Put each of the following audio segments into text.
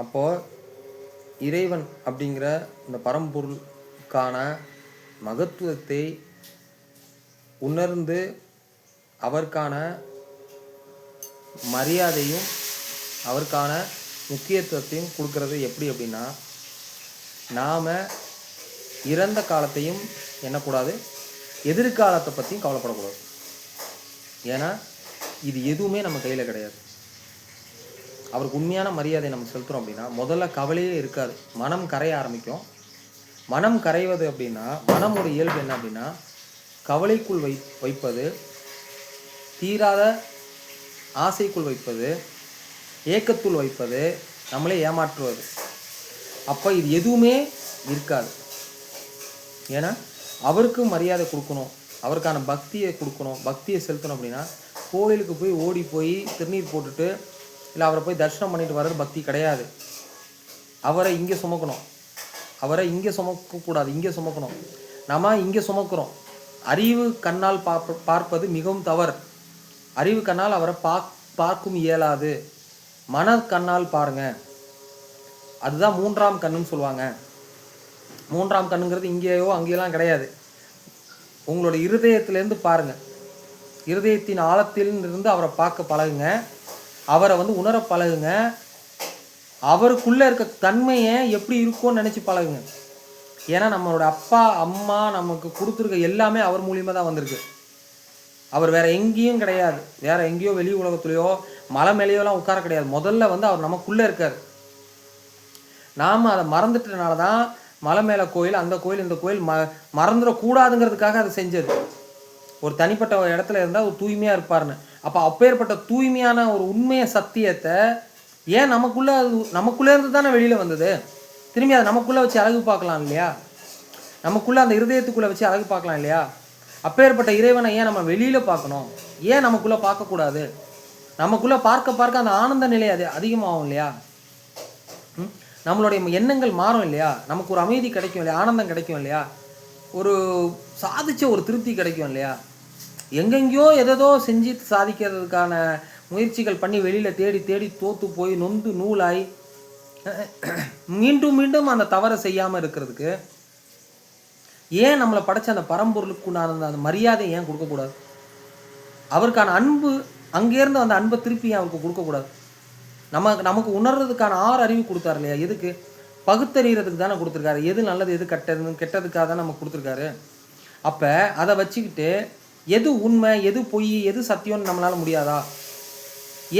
அப்போது இறைவன் அப்படிங்கிற இந்த பரம்பொருளுக்கான மகத்துவத்தை உணர்ந்து அவருக்கான மரியாதையும் அவருக்கான முக்கியத்துவத்தையும் கொடுக்கறது எப்படி அப்படின்னா, நாம் இறந்த காலத்தையும் எண்ணக்கூடாது, எதிர்காலத்தை பற்றியும் கவலைப்படக்கூடாது. ஏன்னா இது எதுவுமே நம்ம கையில் கிடையாது. அவருக்கு உண்மையான மரியாதை நம்ம செலுத்துகிறோம் அப்படின்னா முதல்ல கவலையே இருக்காது, மனம் கரைய ஆரம்பிக்கும். மனம் கரைவது அப்படின்னா, மனமோட இயல்பு என்ன அப்படின்னா, கவலைக்குள் வைப்பது, தீராத ஆசைக்குள் வைப்பது, ஏக்கத்துள் வைப்பது, நம்மளே ஏமாற்றுவது. அப்போ இது எதுவுமே இருக்காது. ஏன்னா அவருக்கு மரியாதை கொடுக்கணும், அவருக்கான பக்தியை கொடுக்கணும், பக்தியை செலுத்தணும் அப்படின்னா கோயிலுக்கு போய் ஓடி போய் திருநீர் போட்டுட்டு இல்லை அவரை போய் தரிசனம் பண்ணிட்டு வர்றது பக்தி கிடையாது. அவரை இங்கே சுமக்கணும், அவரை இங்கே சுமக்கக்கூடாது, இங்கே சுமக்கணும். நம்ம இங்கே சுமக்கிறோம். அறிவு கண்ணால் பார்ப்பது மிகவும் தவறு. அறிவு கண்ணால் அவரை பார்க்கும் இயலாது. மன கண்ணால் பாருங்க, அதுதான் மூன்றாம் கண்ணுன்னு சொல்லுவாங்க. மூன்றாம் கண்ணுங்கிறது இங்கேயோ அங்கேயெல்லாம் கிடையாது. உங்களோட இருதயத்திலேருந்து பாருங்க, இருதயத்தின் ஆழத்திலிருந்து அவரை பார்க்க பழகுங்க, அவரை உணர பழகுங்க, அவருக்குள்ளே இருக்க தன்மையை எப்படி இருக்கும்னு நினச்சி பழகுங்க. ஏன்னா நம்மளோட அப்பா அம்மா நமக்கு கொடுத்துருக்க எல்லாமே அவர் மூலியமாக தான் வந்திருக்கு. அவர் வேற எங்கேயும் கிடையாது, வேற எங்கேயோ வெளி உலகத்துலையோ மலை மேலேயோலாம் உட்கார கிடையாது. முதல்ல அவர் நமக்குள்ளே இருக்கார். நாம் அதை மறந்துட்டனால தான் மலை மேலே கோயில், அந்த கோயில், இந்த கோயில் மறந்துடக்கூடாதுங்கிறதுக்காக அதை செஞ்சது. ஒரு தனிப்பட்ட இடத்துல இருந்தால் ஒரு தூய்மையாக இருப்பார்னு. அப்போ அப்பேற்பட்ட தூய்மையான ஒரு உண்மையை சத்தியத்தை ஏன் நமக்குள்ளே இருந்து தானே வெளியில் வந்தது. திரும்பி அதை நமக்குள்ளே வச்சு அழகு பார்க்கலாம் இல்லையா, நமக்குள்ளே அந்த இருதயத்துக்குள்ளே வச்சு அழகு பார்க்கலாம் இல்லையா. அப்பேற்பட்ட இறைவனை ஏன் நம்ம வெளியில் பார்க்கணும், ஏன் நமக்குள்ளே பார்க்கக்கூடாது? நமக்குள்ளே பார்க்க பார்க்க அந்த ஆனந்த நிலை அது அதிகமாகும் இல்லையா. நம்மளுடைய எண்ணங்கள் மாறும் இல்லையா, நமக்கு ஒரு அமைதி கிடைக்கும் இல்லையா, ஆனந்தம் கிடைக்கும் இல்லையா, ஒரு சாதிச்ச ஒரு திருப்தி கிடைக்கும் இல்லையா. எங்கெங்கேயோ எதோ செஞ்சு சாதிக்கிறதுக்கான முயற்சிகள் பண்ணி வெளியில் தேடி தேடி தோற்று போய் நொந்து நூலாய் மீண்டும் மீண்டும் அந்த தவறை செய்யாமல் இருக்கிறதுக்கு ஏன் நம்மளை படைச்ச அந்த பரம்பொருளுக்குண்டான அந்த மரியாதை ஏன் கொடுக்கக்கூடாது? அவருக்கான அன்பு அங்கேருந்து அந்த அன்பை திருப்பி அவருக்கு கொடுக்கக்கூடாது? நமக்கு உணர்றதுக்கான 6 அறிவு கொடுத்தாரு இல்லையா. எதுக்கு? பகுத்தறிகிறதுக்கு தானே கொடுத்துருக்காரு. எது நல்லது எது கெட்டதுக்காக தான் நமக்கு கொடுத்துருக்காரு. அப்போ அதை வச்சுக்கிட்டு எது உண்மை எது பொய் எது சத்தியம்னு நம்மளால முடியாதா?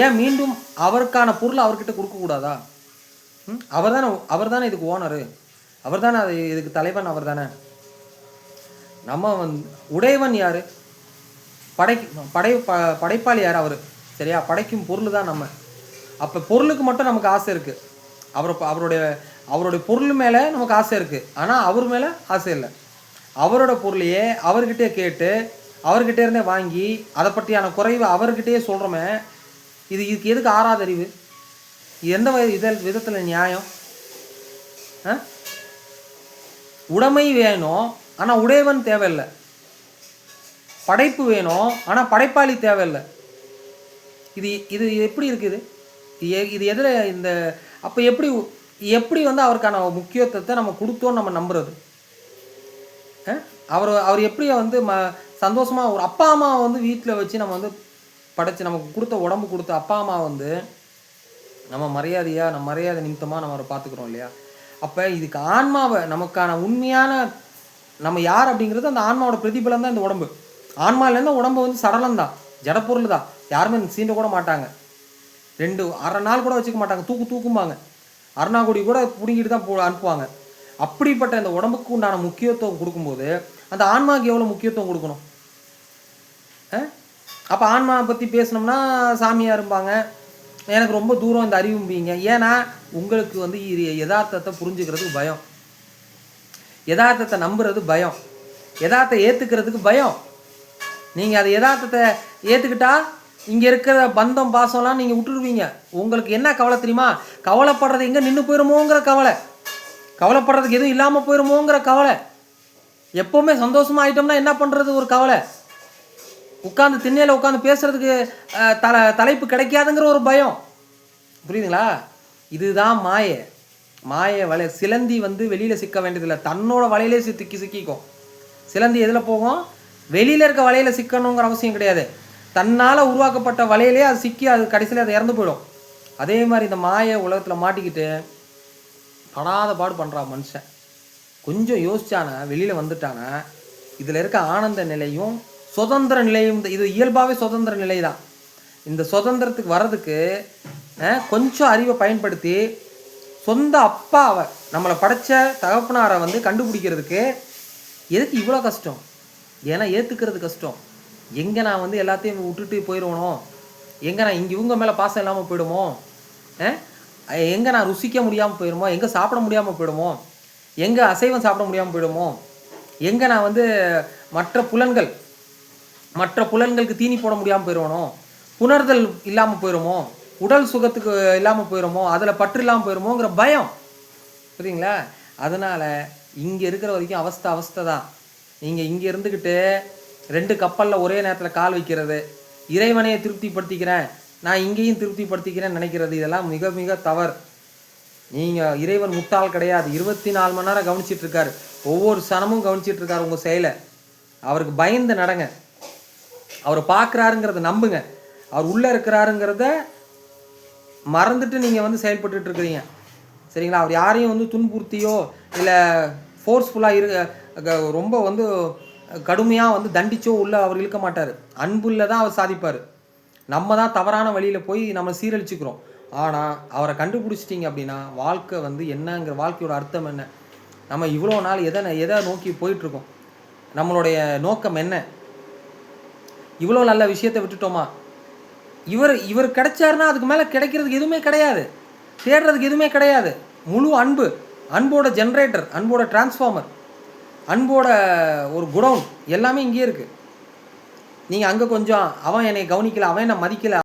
ஏன் மீண்டும் அவருக்கான பொருள் அவர்கிட்ட கொடுக்கக்கூடாதா? அவர் தானே இதுக்கு ஓனரு, அவர் தானே அது இதுக்கு தலைவன், அவர் தானே. நம்ம உடையவன் யாரு? படைப்பாளி யார்? அவர். சரியா? படைக்கும் பொருள் தான் நம்ம. அப்போ பொருளுக்கு மட்டும் நமக்கு ஆசை இருக்குது. அவருடைய பொருள் மேலே நமக்கு ஆசை இருக்குது, ஆனால் அவர் மேலே ஆசை இல்லை. அவரோட பொருளையே அவர்கிட்டே கேட்டு அவர்கிட்ட இருந்தே வாங்கி அதை பற்றியான குறைவு அவர்கிட்டயே சொல்கிறோமே, இதுக்கு எதுக்கு 6வது அறிவு? எந்த விதத்தில் நியாயம்? உடைமை வேணும் ஆனால் உடையவன் தேவையில்லை, படைப்பு வேணும் ஆனால் படைப்பாளி தேவையில்லை. இது எப்படி இருக்குது? இது எதில் இந்த அப்போ எப்படி அவருக்கான முக்கியத்துவத்தை நம்ம கொடுத்தோன்னு நம்ம நம்புறது? அவர் எப்படி சந்தோஷமாக ஒரு அப்பா அம்மா வீட்டில் வச்சு நம்ம படைச்சு நமக்கு கொடுத்த உடம்பு கொடுத்த அப்பா அம்மா நம்ம மரியாதை நிமித்தமாக நம்ம அவரை பார்த்துக்குறோம் இல்லையா. அப்போ இதுக்கு ஆன்மாவை நமக்கான உண்மையான நம்ம யார் அப்படிங்கிறது அந்த ஆன்மாவோட பிரதிபலம் தான் இந்த உடம்பு. ஆன்மாவிலேருந்து உடம்பு சடலம் தான், ஜடப்பொருள் தான். யாருமே சீண்ட கூட மாட்டாங்க, 2 நாள் கூட வச்சுக்க மாட்டாங்க, தூக்கும்பாங்க, அருணாக்குடி கூட பிடிங்கிட்டு தான் அனுப்புவாங்க. அப்படிப்பட்ட இந்த உடம்புக்கு உண்டான முக்கியத்துவம் கொடுக்கும்போது அந்த ஆன்மாவுக்கு எவ்வளோ முக்கியத்துவம் கொடுக்கணும்? அப்போ ஆன்மாவை பற்றி பேசினோம்னா சாமியாக இருப்பாங்க, எனக்கு ரொம்ப தூரம் இந்த அறிவும்பீங்க. ஏன்னா உங்களுக்கு யதார்த்தத்தை புரிஞ்சுக்கிறதுக்கு பயம், யதார்த்தத்தை நம்புறது பயம், யதார்த்தத்தை ஏற்றுக்கிறதுக்கு பயம். நீங்கள் அதை யதார்த்தத்தை ஏற்றுக்கிட்டா இங்கே இருக்கிற பந்தம் பாசம்லாம் நீங்கள் விட்டுருவீங்க. உங்களுக்கு என்ன கவலை தெரியுமா? கவலைப்படுறது எங்கே நின்று போயிடுமோங்கிற கவலை, கவலைப்படுறதுக்கு எதுவும் இல்லாமல் போயிடுமோங்கிற கவலை. எப்போவுமே சந்தோஷமாக ஆகிட்டோம்னா என்ன பண்ணுறது ஒரு கவலை. உட்காந்து திண்ணையில் உட்காந்து பேசுகிறதுக்கு தலைப்பு கிடைக்காதுங்கிற ஒரு பயம். புரியுதுங்களா? இதுதான் மாயை. மாயை வலை. சிலந்தி வந்து வெளியில் சிக்க வேண்டியதில்லை, தன்னோட வலையிலே சிக்கிக்கும். சிலந்தி எதில் போகும்? வெளியில் இருக்க வலையில் சிக்கணுங்கிற அவசியம் கிடையாது. தன்னால் உருவாக்கப்பட்ட வலையிலே அது சிக்கி அது கடைசியில் அது இறந்து போயிடும். அதே மாதிரி இந்த மாயை உலகத்தில் மாட்டிக்கிட்டு படாத பாடு பண்ணுறான் மனுஷன். கொஞ்சம் யோசிச்சானா, வெளியில் வந்துட்டானா, இதில் இருக்க ஆனந்த நிலையும் சுதந்திர நிலையும், இது இயல்பாகவே சுதந்திர நிலை தான். இந்த சுதந்திரத்துக்கு வர்றதுக்கு கொஞ்சம் அறிவை பயன்படுத்தி சொந்த அப்பாவை, நம்மளை படைச்ச தகப்பனாரை வந்து கண்டுபிடிக்கிறதுக்கு எதுக்கு இவ்வளோ கஷ்டம்? ஏன்னா ஏற்றுக்கிறது கஷ்டம். எங்கே நான் வந்து எல்லாத்தையும் விட்டுட்டு போயிடுவனோ, எங்கே நான் இங்கே இவங்க மேலே பாசம் இல்லாமல் போயிடுமோ, எங்கே நான் ருசிக்க முடியாமல் போயிடுமோ, எங்கே சாப்பிட முடியாமல் போயிடுமோ, எங்கே அசைவம் சாப்பிட முடியாமல் போயிடுமோ, எங்கே நான் வந்து மற்ற புலன்களுக்கு தீனி போட முடியாமல் போயிடுவனோ, புணர்தல் இல்லாமல் போயிடுமோ, உடல் சுகத்துக்கு இல்லாமல் போயிடுமோ, அதில் பற்று இல்லாமல் போயிடுமோங்கிற பயம். புரியுங்களா? அதனால் இங்கே இருக்கிற வரைக்கும் அவஸ்தை தான். நீங்கள் இங்கே இருந்துக்கிட்டு 2 கப்பலில் ஒரே நேரத்தில் கால் வைக்கிறது, இறைவனையை திருப்திப்படுத்திக்கிறேன், நான் இங்கேயும் திருப்திப்படுத்திக்கிறேன்னு நினைக்கிறது, இதெல்லாம் மிக மிக தவறு. நீங்கள் இறைவன் முட்டாள் கிடையாது. 24 மணி நேரம் கவனிச்சிட்டு இருக்காரு. ஒவ்வொரு சனமும் கவனிச்சிட்டு இருக்காரு உங்கள் செயலை. அவருக்கு பயந்து நடங்க. அவரை பார்க்குறாருங்கிறத நம்புங்க. அவர் உள்ளே இருக்கிறாருங்கிறத மறந்துட்டு நீங்கள் வந்து செயல்பட்டு இருக்கிறீங்க. சரிங்களா? அவர் யாரையும் வந்து துன்புறுத்தியோ இல்லை ஃபோர்ஸ்ஃபுல்லாக ரொம்ப வந்து கடுமையாக வந்து தண்டிச்சோ உள்ள அவர் இழுக்க மாட்டார். அன்புள்ள தான் அவர் சாதிப்பார். நம்ம தான் தவறான வழியில் போய் நம்ம சீரழிச்சுக்கிறோம். ஆனால் அவரை கண்டுபிடிச்சிட்டிங்க அப்படின்னா வாழ்க்கை வந்து என்னங்கிற, வாழ்க்கையோட அர்த்தம் என்ன, நம்ம இவ்வளோ நாள் எதை நோக்கி போயிட்டுருக்கோம், நம்மளுடைய நோக்கம் என்ன, இவ்வளோ நல்ல விஷயத்தை விட்டுட்டோமா? இவர் கிடைச்சாருன்னா அதுக்கு மேலே கிடைக்கிறதுக்கு எதுவுமே கிடையாது, தேடுறதுக்கு எதுவுமே கிடையாது. முழு அன்பு, அன்போட ஜென்ரேட்டர், அன்போட டிரான்ஸ்ஃபார்மர், அன்போட ஒரு குடவுன் எல்லாமே இங்கேயே இருக்குது. நீங்கள் அங்கே கொஞ்சம் அவன் என்னை கவனிக்கலை, அவன் என்னை மதிக்கலை,